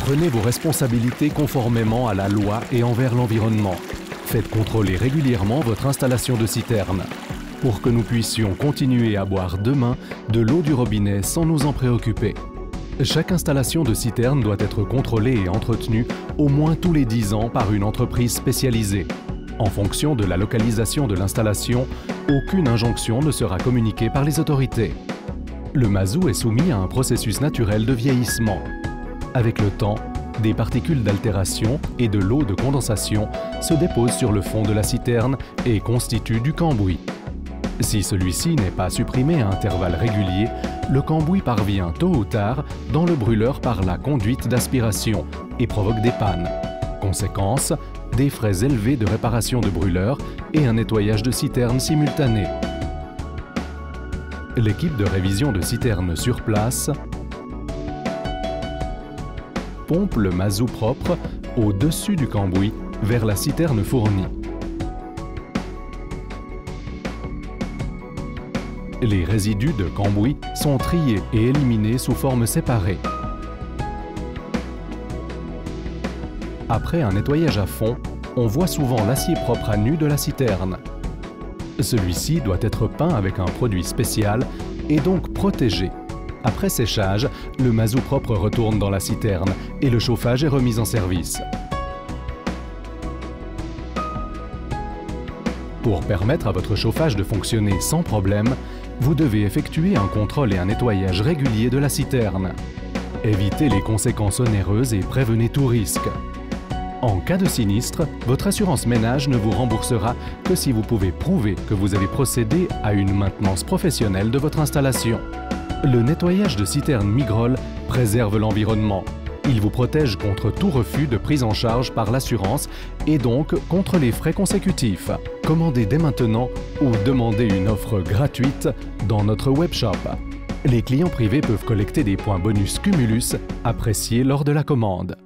Prenez vos responsabilités conformément à la loi et envers l'environnement. Faites contrôler régulièrement votre installation de citerne pour que nous puissions continuer à boire demain de l'eau du robinet sans nous en préoccuper. Chaque installation de citerne doit être contrôlée et entretenue au moins tous les 10 ans par une entreprise spécialisée. En fonction de la localisation de l'installation, aucune injonction ne sera communiquée par les autorités. Le mazout est soumis à un processus naturel de vieillissement. Avec le temps, des particules d'altération et de l'eau de condensation se déposent sur le fond de la citerne et constituent du cambouis. Si celui-ci n'est pas supprimé à intervalles réguliers, le cambouis parvient tôt ou tard dans le brûleur par la conduite d'aspiration et provoque des pannes. Conséquence, des frais élevés de réparation de brûleur et un nettoyage de citerne simultané. L'équipe de révision de citerne sur place pompe le mazout propre au-dessus du cambouis vers la citerne fournie. Les résidus de cambouis sont triés et éliminés sous forme séparée. Après un nettoyage à fond, on voit souvent l'acier propre à nu de la citerne. Celui-ci doit être peint avec un produit spécial et donc protégé. Après séchage, le mazout propre retourne dans la citerne et le chauffage est remis en service. Pour permettre à votre chauffage de fonctionner sans problème, vous devez effectuer un contrôle et un nettoyage régulier de la citerne. Évitez les conséquences onéreuses et prévenez tout risque. En cas de sinistre, votre assurance ménage ne vous remboursera que si vous pouvez prouver que vous avez procédé à une maintenance professionnelle de votre installation. Le nettoyage de citerne Migrol préserve l'environnement. Il vous protège contre tout refus de prise en charge par l'assurance et donc contre les frais consécutifs. Commandez dès maintenant ou demandez une offre gratuite dans notre webshop. Les clients privés peuvent collecter des points bonus Cumulus appréciés lors de la commande.